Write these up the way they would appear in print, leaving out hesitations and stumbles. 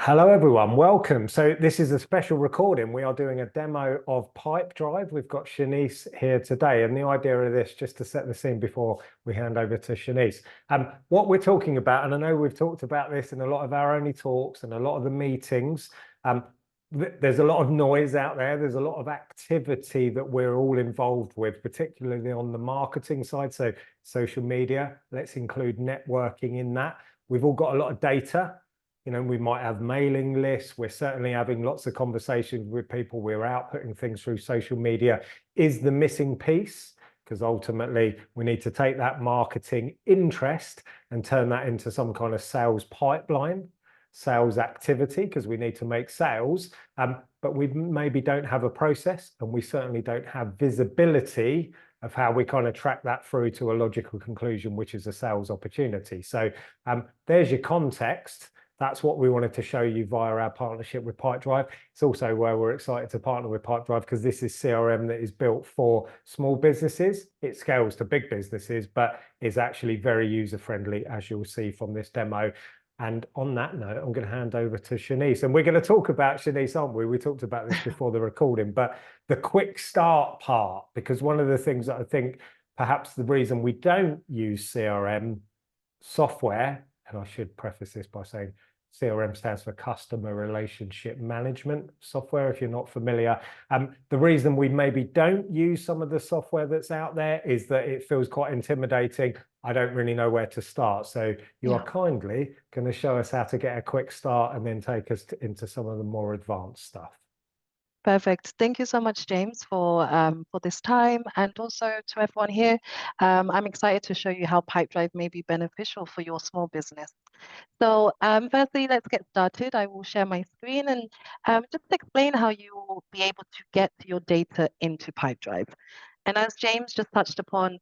Hello everyone, welcome. So this is a special recording. We are doing a demo of Pipedrive. We've got Shanice here today, and the idea of this, just to set the scene before we hand over to Shanice. What we're talking about, and I know we've talked about this in a lot of our only talks and a lot of the meetings, there's a lot of noise out there. There's a lot of activity that we're all involved with, particularly on the marketing side. So social media, let's include networking in that. We've all got a lot of data. You know, we might have mailing lists. We're certainly having lots of conversations with people. We're outputting things through social media. Is the missing piece, because ultimately we need to take that marketing interest and turn that into some kind of sales pipeline, sales activity, because we need to make sales. But we maybe don't have a process, and we certainly don't have visibility of how we kind of track that through to a logical conclusion, which is a sales opportunity. So there's your context. That's what we wanted to show you via our partnership with Pipedrive. It's also where we're excited to partner with Pipedrive, because this is CRM that is built for small businesses. It scales to big businesses, but is actually very user-friendly, as you'll see from this demo. And on that note, I'm going to hand over to Shanice. And we're going to talk about Shanice, aren't we? We talked about this before the recording, but the quick start part, because one of the things that I think perhaps the reason we don't use CRM software, and I should preface this by saying CRM stands for Customer Relationship Management Software, if you're not familiar. The reason we maybe don't use some of the software that's out there is that it feels quite intimidating. I don't really know where to start. So you are kindly going to show us how to get a quick start and then take us into some of the more advanced stuff. Perfect. Thank you so much, James, for this time, and also to everyone here. I'm excited to show you how Pipedrive may be beneficial for your small business. So firstly, let's get started. I will share my screen and just explain how you will be able to get your data into Pipedrive. And as James just touched upon,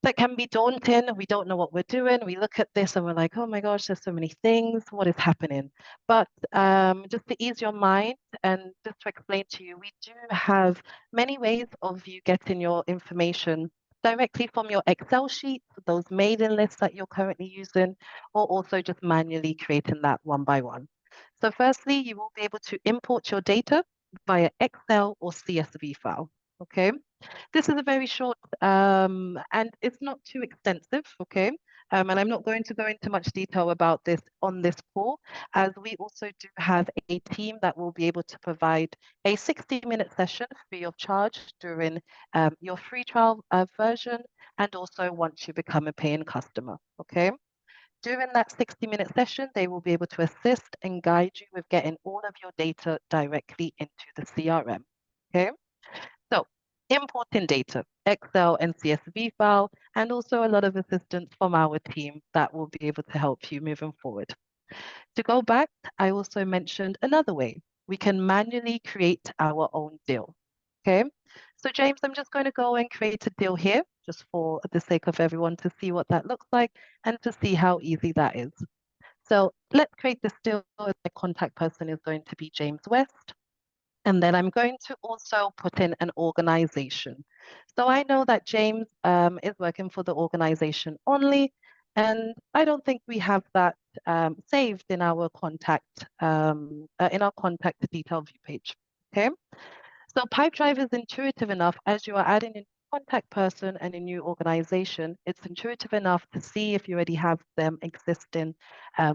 that can be daunting. We don't know what we're doing. We look at this and we're like, oh my gosh, there's so many things. What is happening? But just to ease your mind and just to explain to you, we do have many ways of you getting your information directly from your Excel sheets, those mailing lists that you're currently using, or also just manually creating that one by one. So firstly, you will be able to import your data via Excel or CSV file. Okay. This is a very short and it's not too extensive, okay? And I'm not going to go into much detail about this on this call, as we also do have a team that will be able to provide a 60-minute session free of charge during your free trial version, and also once you become a paying customer, okay? During that 60-minute session, they will be able to assist and guide you with getting all of your data directly into the CRM, okay? So importing data, Excel and CSV file, and also a lot of assistance from our team that will be able to help you moving forward. To go back, I also mentioned another way. We can manually create our own deal. Okay, so James, I'm just going to go and create a deal here, just for the sake of everyone to see what that looks like and to see how easy that is. So let's create this deal. The contact person is going to be James West. And then I'm going to also put in an organization. So I know that James is working for the organization ONLE, and I don't think we have that saved in our contact detail view page. Okay. So Pipedrive is intuitive enough, as you are adding a contact person and a new organization, it's intuitive enough to see if you already have them existing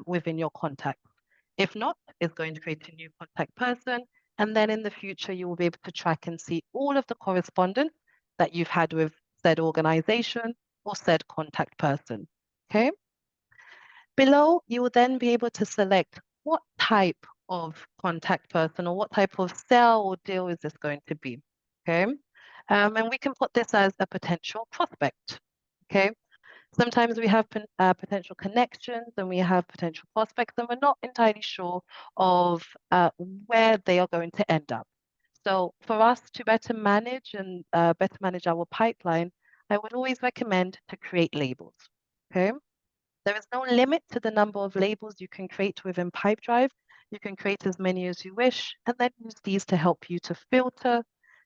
within your contact. If not, it's going to create a new contact person. And then in the future, you will be able to track and see all of the correspondence that you've had with said organization or said contact person, okay? Below, you will then be able to select what type of contact person or what type of sale or deal is this going to be, okay? And we can put this as a potential prospect, okay? Sometimes we have potential connections and we have potential prospects, and we're not entirely sure of where they are going to end up. So for us to better manage and better manage our pipeline, I would always recommend to create labels, okay? There is no limit to the number of labels you can create within Pipedrive. You can create as many as you wish, and then use these to help you to filter,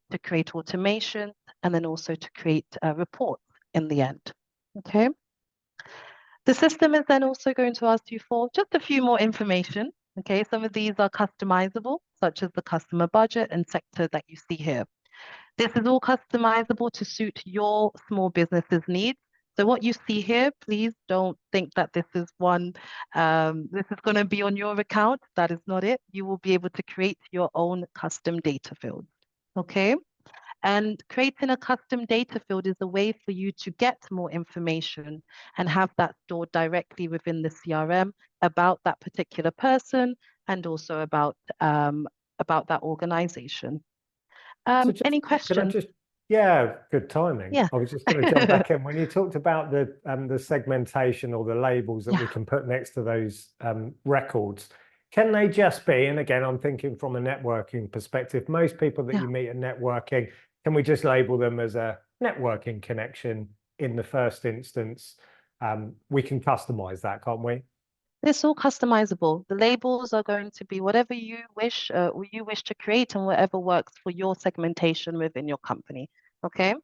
to create automation, and then also to create reports in the end. Okay. The system is then also going to ask you for just a few more information. Okay, some of these are customizable, such as the customer budget and sector that you see here. This is all customizable to suit your small business's needs. So what you see here, please don't think that this is this is going to be on your account. That is not it. You will be able to create your own custom data field. Okay. And creating a custom data field is a way for you to get more information and have that stored directly within the CRM about that particular person and also about that organization. So just, Any can I questions? just, yeah, good timing. Yeah. I was just going to jump back in. When you talked about the segmentation or the labels that we Yeah. can put next to those records, can they just be, and again, I'm thinking from a networking perspective, most people that Yeah. you meet at networking, can we just label them as a networking connection in the first instance? We can customize that, can't we? It's all customizable. The labels are going to be whatever you wish to create and whatever works for your segmentation within your company. Okay.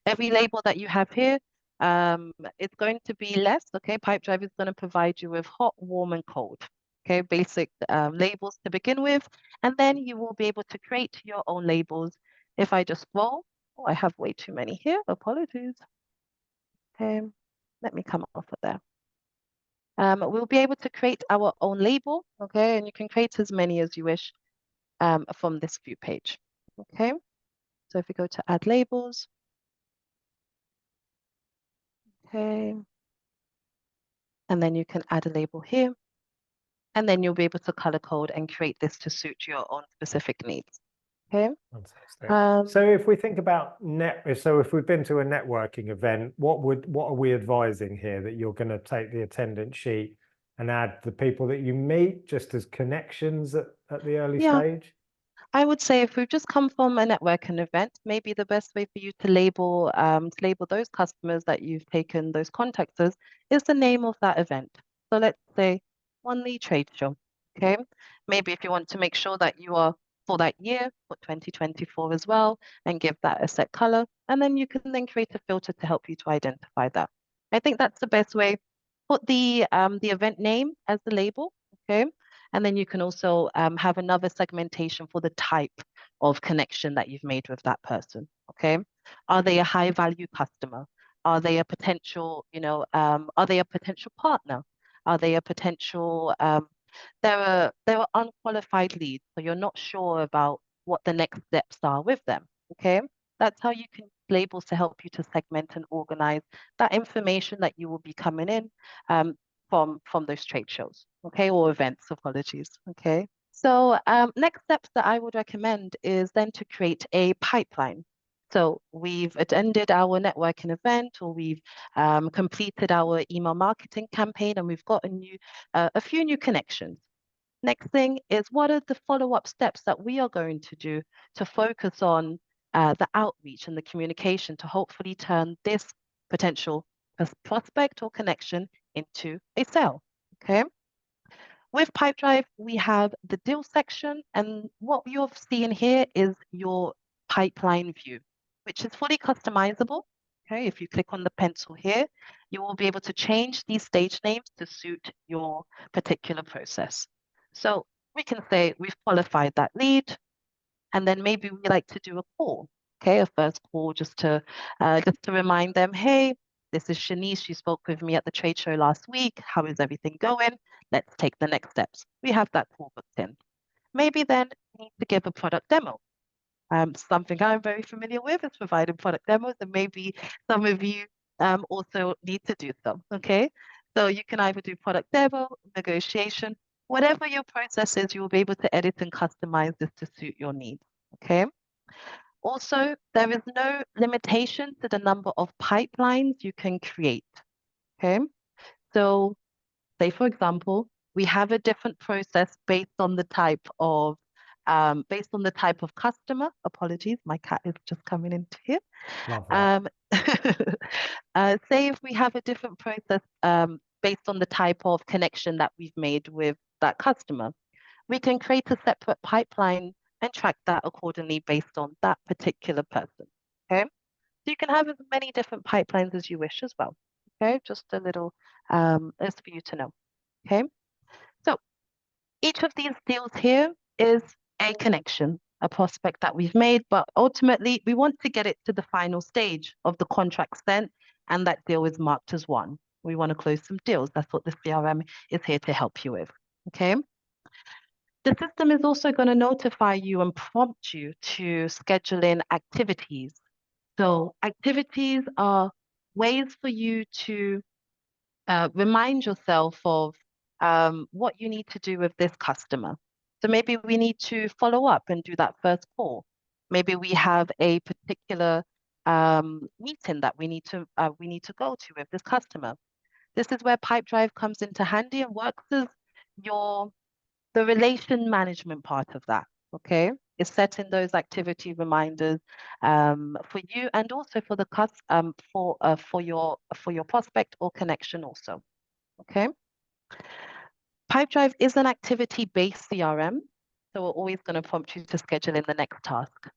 Every label that you have here, it's going to be less. Okay. Pipedrive is going to provide you with hot, warm, and cold. Okay. Basic labels to begin with, and then you will be able to create your own labels. If I just scroll, oh, I have way too many here. Apologies. Okay. Let me come off of there. We'll be able to create our own label, okay? And you can create as many as you wish from this view page, okay? So if we go to add labels, okay, and then you can add a label here, and then you'll be able to color code and create this to suit your own specific needs, okay? Fantastic. So if we think about so if we've been to a networking event, what are we advising here, that you're going to take the attendance sheet and add the people that you meet just as connections at the early Yeah, stage? I would say if we've just come from a networking event, maybe the best way for you to label those customers that you've taken those contacts as is the name of that event. So let's say ONLE Trade Show. Okay. Maybe if you want to make sure that you are for that year, for 2024 as well, and give that a set color, and then you can then create a filter to help you to identify that. I think that's the best way. Put the event name as the label. Okay. And then you can also have another segmentation for the type of connection that you've made with that person. Okay. Are they a high value customer? Are they a potential, are they a potential partner? Are they a potential, they're unqualified leads, so you're not sure about what the next steps are with them. Okay. That's how you can labels to help you to segment and organize that information that you will be coming in. From those trade shows, okay, or events, apologies, okay? So next steps that I would recommend is then to create a pipeline. So we've attended our networking event, or we've completed our email marketing campaign, and we've got a few new connections. Next thing is, what are the follow-up steps that we are going to do to focus on the outreach and the communication to hopefully turn this potential prospect or connection into a sale, okay? With Pipedrive, we have the deal section, and what you're seeing here is your pipeline view, which is fully customizable. Okay, if you click on the pencil here, you will be able to change these stage names to suit your particular process. So we can say we've qualified that lead, and then maybe we like to do a call, okay, a first call just to remind them, hey, this is Shanice. She spoke with me at the trade show last week. How is everything going? Let's take the next steps. We have that call booked in. Maybe then we need to give a product demo. Something I'm very familiar with is providing product demos, and maybe some of you also need to do so, okay? So you can either do product demo, negotiation, whatever your process is, you will be able to edit and customize this to suit your needs, okay? Also, there is no limitation to the number of pipelines you can create, okay? So say, for example, we have a different process based on the type of customer. Apologies, my cat is just coming into here. Love that. Say if we have a different process based on the type of connection that we've made with that customer, we can create a separate pipeline and track that accordingly based on that particular person. Okay. So you can have as many different pipelines as you wish as well. Okay. Just a little, as for you to know. Okay. So Each of these deals here is a connection, a prospect that we've made, but ultimately we want to get it to the final stage of the contract sent, and that deal is marked as one. We want to close some deals. That's what the CRM is here to help you with. Okay. The system is also going to notify you and prompt you to schedule in activities. So activities are ways for you to remind yourself of what you need to do with this customer. So maybe we need to follow up and do that first call. Maybe we have a particular meeting that we need to go to with this customer. This is where Pipedrive comes into handy and works as the relation management part of that. Okay, is setting those activity reminders for you and also for the for your prospect or connection also. Okay. Pipedrive is an activity-based CRM, so we're always going to prompt you to schedule in the next task.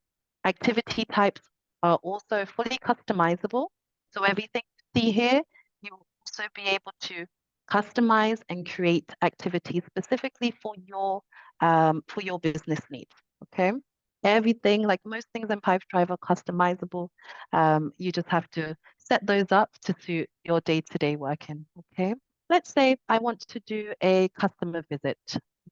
Activity types are also fully customizable. So everything you see here, you will also be able to customize and create activities specifically for your business needs. Okay. Everything, like most things in Pipedrive, are customizable. You just have to set those up to suit your day-to-day working. Okay. Let's say I want to do a customer visit,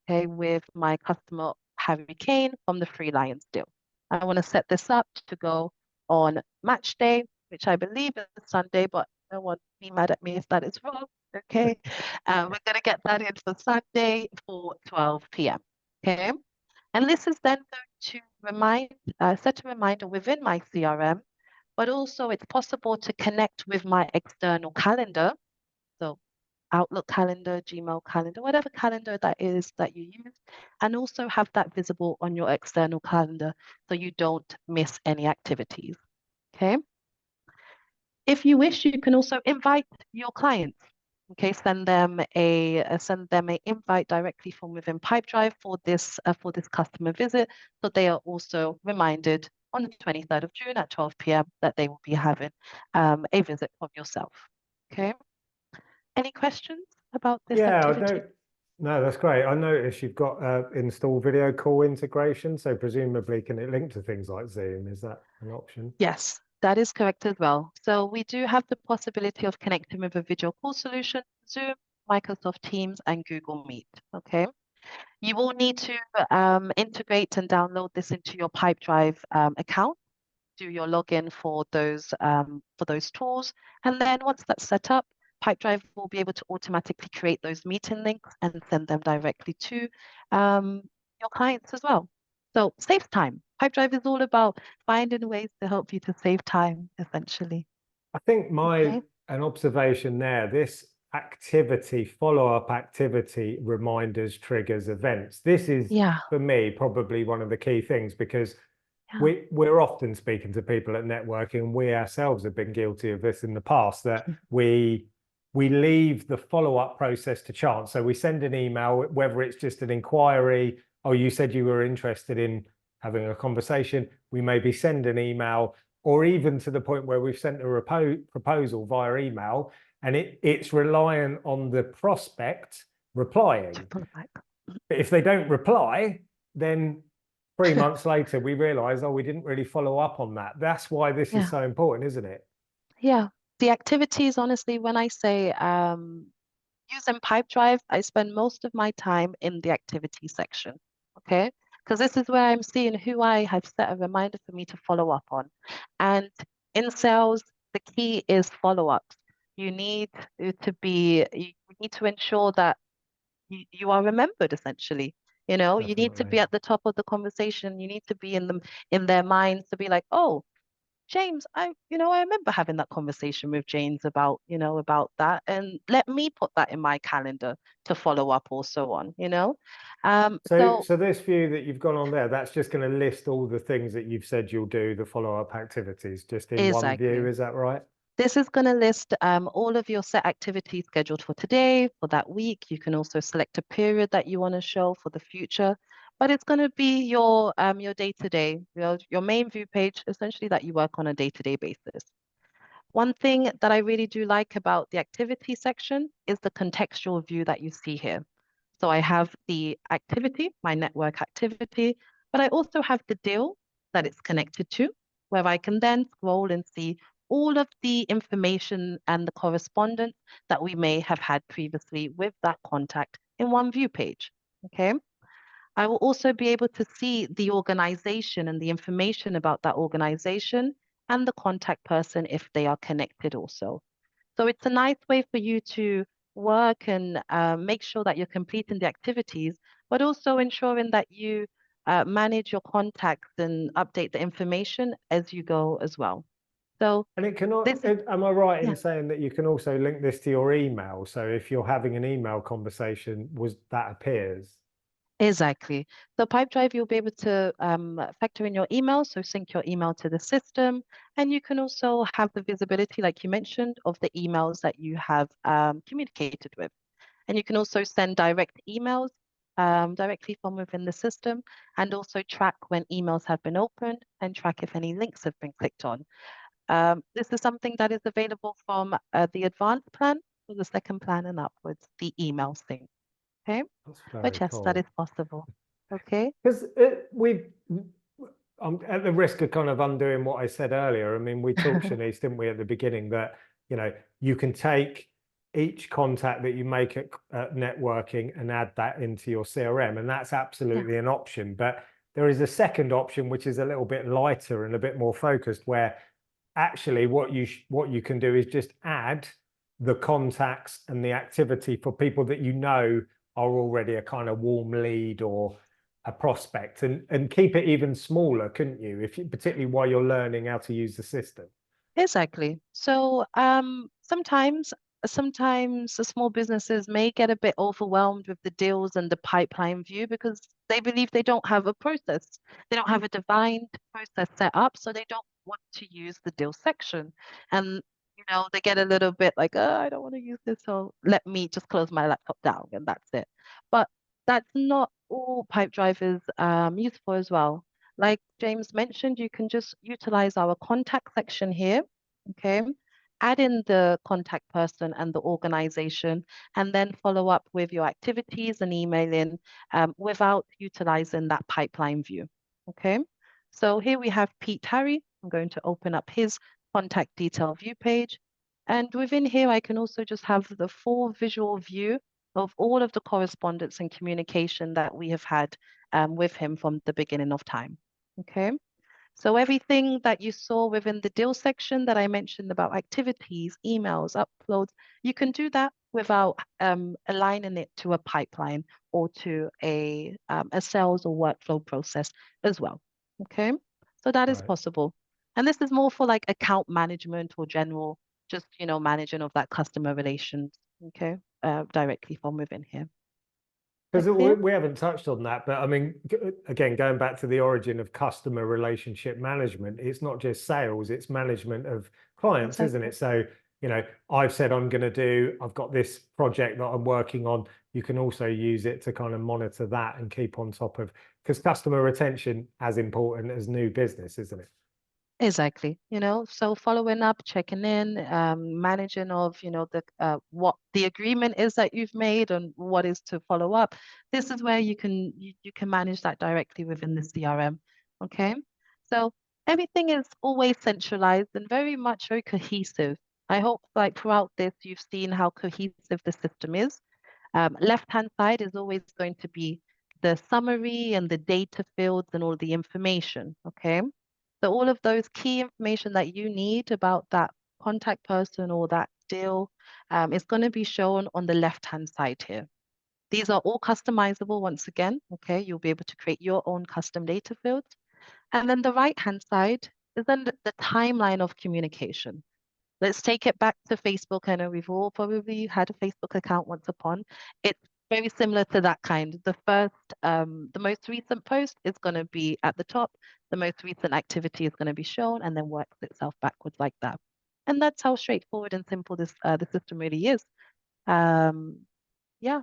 okay, with my customer Harry Kane from the Free Lions deal. I want to set this up to go on match day, which I believe is Sunday, but no one be mad at me if that is wrong. Okay. We're going to get that in for Sunday for 12 p.m. Okay. And this is then going to set a reminder within my CRM, but also it's possible to connect with my external calendar. So Outlook calendar, Gmail calendar, whatever calendar that is that you use, and also have that visible on your external calendar so you don't miss any activities. Okay. If you wish, you can also invite your clients. Okay, send them a invite directly from within Pipedrive for this customer visit, so they are also reminded on the 23rd of June at 12 p.m. that they will be having a visit from yourself. Okay. Any questions about this activity? No, that's great. I noticed you've got install video call integration, so presumably can it link to things like Zoom? Is that an option? Yes, that is correct as well. So we do have the possibility of connecting with a video call solution, Zoom, Microsoft Teams, and Google Meet. Okay. You will need to integrate and download this into your Pipedrive account, do your login for those tools, and then once that's set up, Pipedrive will be able to automatically create those meeting links and send them directly to your clients as well. So saves time. Pipedrive is all about finding ways to help you to save time, essentially. I think Okay. an observation there, this activity, follow-up activity, reminders, triggers, events. This is, Yeah. for me, probably one of the key things because Yeah. we're often speaking to people at networking, and we ourselves have been guilty of this in the past, that we leave the follow-up process to chance. So we send an email, whether it's just an inquiry, oh, you said you were interested in having a conversation, we maybe send an email, or even to the point where we've sent a proposal via email, and it's reliant on the prospect replying. But if they don't reply, then 3 months later, we realize, oh, we didn't really follow up on that. That's why this is so important, isn't it? Yeah. The activities, honestly, when I say using Pipedrive, I spend most of my time in the activity section. Okay. Because this is where I'm seeing who I have set a reminder for me to follow up on. And in sales, the key is follow-ups. You need you need to ensure that you are remembered essentially. You know, you need to be Definitely. at the top of the conversation. You need to be in their minds to be like, oh, James, I remember having that conversation with James about that, and let me put that in my calendar to follow up also on, So So this view that you've gone on there, that's just going to list all the things that you've said you'll do, the follow-up activities, just in one view, exactly. is that right? This is going to list all of your set activities scheduled for today, for that week. You can also select a period that you want to show for the future, but it's going to be your day-to-day, your main view page, essentially, that you work on a day-to-day basis. One thing that I really do like about the activity section is the contextual view that you see here. So I have the activity, my network activity, but I also have the deal that it's connected to, where I can then scroll and see all of the information and the correspondence that we may have had previously with that contact in one view page. Okay. I will also be able to see the organization and the information about that organization and the contact person if they are connected also. So it's a nice way for you to work and make sure that you're completing the activities, but also ensuring that you manage your contacts and update the information as you go as well. So And it cannot, this is, am I right in yeah, saying that you can also link this to your email? So if you're having an email conversation, that appears? exactly. So Pipedrive, you'll be able to factor in your email, so sync your email to the system, and you can also have the visibility, like you mentioned, of the emails that you have communicated with. And you can also send direct emails directly from within the system and also track when emails have been opened and track if any links have been clicked on. This is something that is available from the advanced plan or the second plan and upwards, the email sync. Okay, That's but very yes, that is cool. possible. Okay. Because I'm at the risk of kind of undoing what I said earlier. I mean, we talked, Shanice, didn't we, at the beginning, that, you can take each contact that you make at networking and add that into your CRM, and that's absolutely an option. But there is a second option, which is a little bit lighter and a bit more focused, where actually what you can do is just add the contacts and the activity for people that are already a kind of warm lead or a prospect, and keep it even smaller, couldn't you? Particularly while you're learning how to use the system. Exactly. So sometimes the small businesses may get a bit overwhelmed with the deals and the pipeline view because they believe they don't have a process. They don't have a defined process set up, so they don't want to use the deal section. And they get a little bit like, oh, I don't want to use this, so let me just close my laptop down and that's it. But that's not all Pipedrive is used for as well. Like James mentioned, you can just utilize our contact section here, okay? Add in the contact person and the organization, and then follow up with your activities and emailing without utilizing that pipeline view, okay? So here we have Pete Harry. I'm going to open up his contact detail view page. And within here, I can also just have the full visual view of all of the correspondence and communication that we have had with him from the beginning of time. Okay, so everything that you saw within the deal section that I mentioned about activities, emails, uploads, you can do that without aligning it to a pipeline or to a sales or workflow process as well. Okay, so that is Right. possible. And this is more for like account management or general, just, managing of that customer relations, okay, directly from within here. That Because clear? we haven't touched on that, but I mean, again, going back to the origin of customer relationship management, it's not just sales, it's management of clients, isn't Exactly. it? So, I've said I've got this project that I'm working on. You can also use it to kind of monitor that and keep on top of, because customer retention as important as new business, isn't it? Exactly. So following up, checking in, managing of, what the agreement is that you've made and what is to follow up. This is where you can manage that directly within the CRM. Okay. So everything is always centralized and very cohesive. I hope like throughout this you've seen how cohesive the system is. Left-hand side is always going to be the summary and the data fields and all the information. Okay. So all of those key information that you need about that contact person or that deal is going to be shown on the left-hand side here. These are all customizable once again, okay? You'll be able to create your own custom data fields. And then the right-hand side is then the timeline of communication. Let's take it back to Facebook. I know we've all probably had a Facebook account once upon. It's very similar to that kind. The most recent post is going to be at the top. The most recent activity is going to be shown and then works itself backwards like that. And that's how straightforward and simple the system really is. Yeah.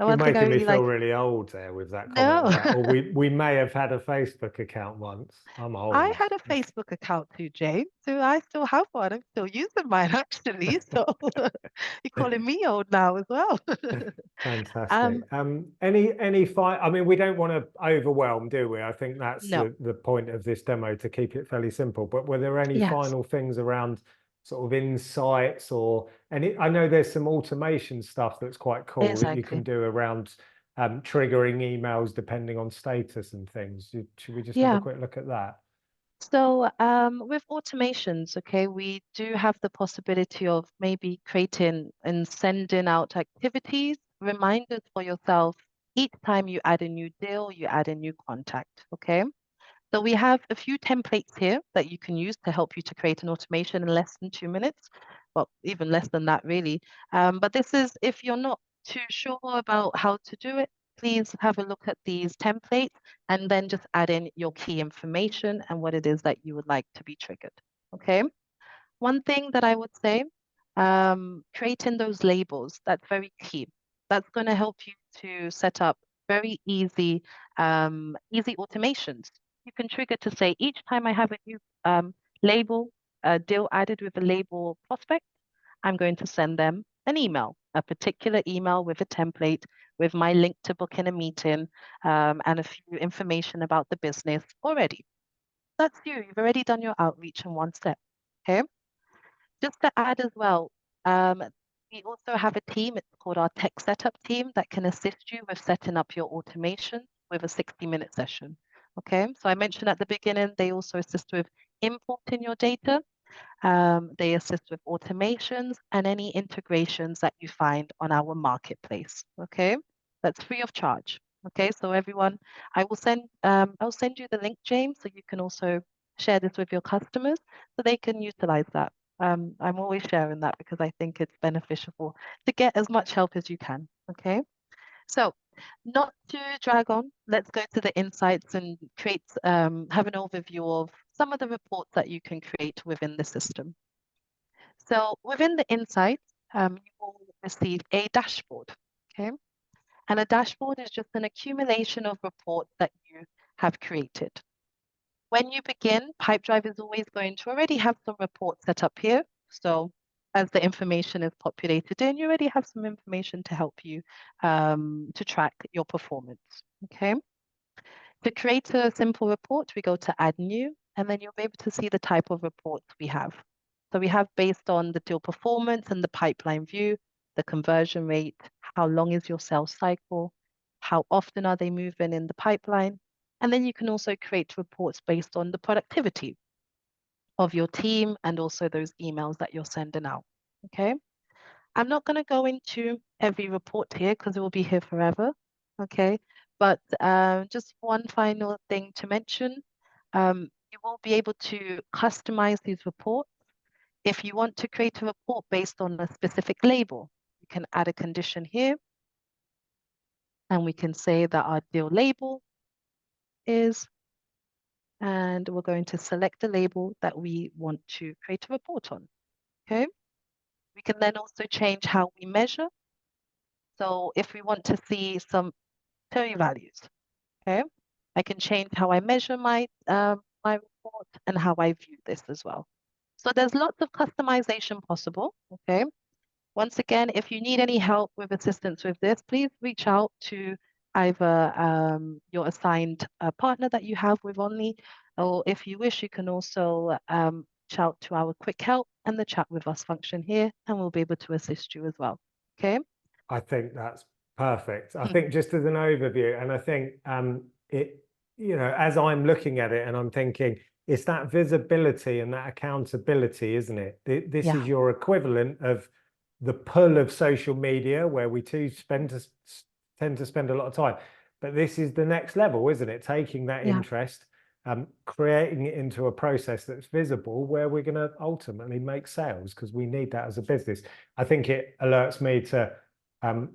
And You're one thing I making me really feel like, really old there with that comment no, about, or we may have had a Facebook account once. I'm I old. had a Facebook account too, Jane. So I still have one. I'm still using mine actually. So you're calling me old now as well. Fantastic. Um, Any fight? I mean, we don't want to overwhelm, do we? I think that's no, the point of this demo, to keep it fairly simple. But were there any yes, final things around sort of insights or any? I know there's some automation stuff that's quite cool that you can exactly. do around triggering emails depending on status and things. Should we just have a Yeah. quick look at that? So with automations, okay, we do have the possibility of maybe creating and sending out activities, reminders for yourself each time you add a new deal, you add a new contact, okay? So we have a few templates here that you can use to help you to create an automation in less than 2 minutes. Well, even less than that, really. But this is if you're not too sure about how to do it, please have a look at these templates and then just add in your key information and what it is that you would like to be triggered. Okay. One thing that I would say, creating those labels, that's very key. That's going to help you to set up very easy automations. You can trigger to say each time I have a new label, a deal added with a label prospect, I'm going to send them an email, a particular email with a template, with my link to book in a meeting, and a few information about the business already. That's you. You've already done your outreach in one step. Okay. Just to add as well, um, we also have a team, it's called our tech setup team, that can assist you with setting up your automation with a 60-minute session. Okay, so I mentioned at the beginning, they also assist with importing your data. They assist with automations and any integrations that you find on our marketplace. Okay, that's free of charge. Okay, so everyone, I'll send you the link, James, so you can also share this with your customers so they can utilize that. I'm always sharing that because I think it's beneficial to get as much help as you can. Okay, so not to drag on, let's go to the insights and have an overview of some of the reports that you can create within the system. So within the insights, you will receive a dashboard. Okay, and a dashboard is just an accumulation of reports that you have created. When you begin, Pipedrive is always going to already have some reports set up here. So as the information is populated in, you already have some information to help you to track your performance. Okay. To create a simple report, we go to add new, and then you'll be able to see the type of reports we have. So we have based on the deal performance and the pipeline view, the conversion rate, how long is your sales cycle, how often are they moving in the pipeline, and then you can also create reports based on the productivity of your team and also those emails that you're sending out. Okay. I'm not going to go into every report here because it will be here forever. Okay. But just one final thing to mention. You will be able to customize these reports. If you want to create a report based on a specific label, you can add a condition here. And we can say that our deal label is, and we're going to select the label that we want to create a report on. Okay. We can then also change how we measure. So if we want to see some values, okay, I can change how I measure my report and how I view this as well. So there's lots of customization possible, okay? Once again, if you need any help with assistance with this, please reach out to either your assigned partner that you have with ONLE, or if you wish, you can also reach out to our quick help and the chat with us function here, and we'll be able to assist you as well, okay? I think that's perfect. I think just as an overview, and I think as I'm looking at it and I'm thinking, it's that visibility and that accountability, isn't it? This Yeah, is your equivalent of the pull of social media, where we tend to spend a lot of time. But this is the next level, isn't it? Taking that yeah, interest, creating it into a process that's visible, where we're going to ultimately make sales, because we need that as a business. I think it alerts me to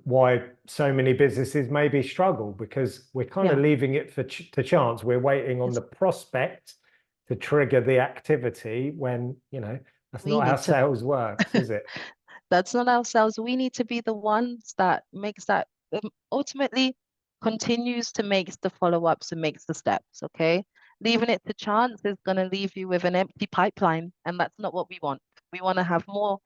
why so many businesses maybe struggle, because we're kind of yeah. leaving it to chance. We're waiting on It's, the prospect to trigger the activity, when that's we not how need to sales works, is it? That's not ourselves. We need to be the ones that makes that ultimately continues to make the follow-ups and makes the steps, okay? Leaving it to chance is going to leave you with an empty pipeline, and that's not what we want. We want to have more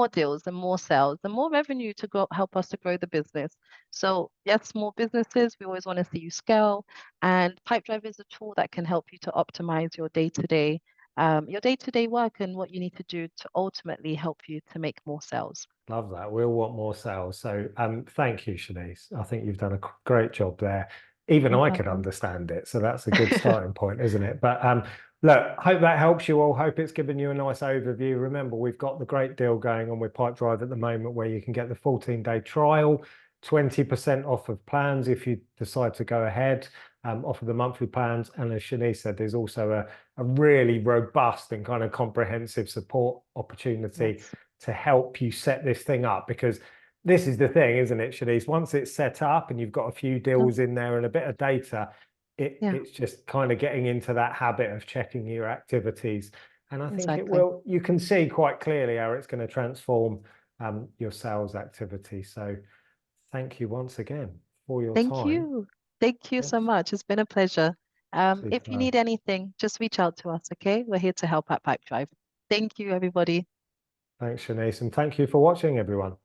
deals and more sales and more revenue to grow, help us to grow the business. So yes, small businesses, we always want to see you scale, and Pipedrive is a tool that can help you to optimize your day-to-day work and what you need to do to ultimately help you to make more sales. Love that. We'll want more sales. So thank you, Shanice. I think you've done a great job there. Even No I could problem. understand it. So that's a good starting point, isn't it? But look, hope that helps you all. Hope it's given you a nice overview. Remember, we've got the great deal going on with Pipedrive at the moment where you can get the 14-day trial, 20% off of plans if you decide to go ahead, off of the monthly plans. And as Shanice said, there's also a really robust and kind of comprehensive support opportunity Yes. to help you set this thing up, because this is the thing, isn't it, Shanice? Once it's set up and you've got a few deals in there and a bit of data, Yeah, it's just kind of getting into that habit of checking your activities. And I think it exactly. will, you can see quite clearly how it's going to transform your sales activity. So thank you once again for your Thank time. you. Thank you Yes, so much. It's been a pleasure. If you superb. need anything, just reach out to us, okay? We're here to help at Pipedrive. Thank you, everybody. Thanks, Shanice, and thank you for watching, everyone.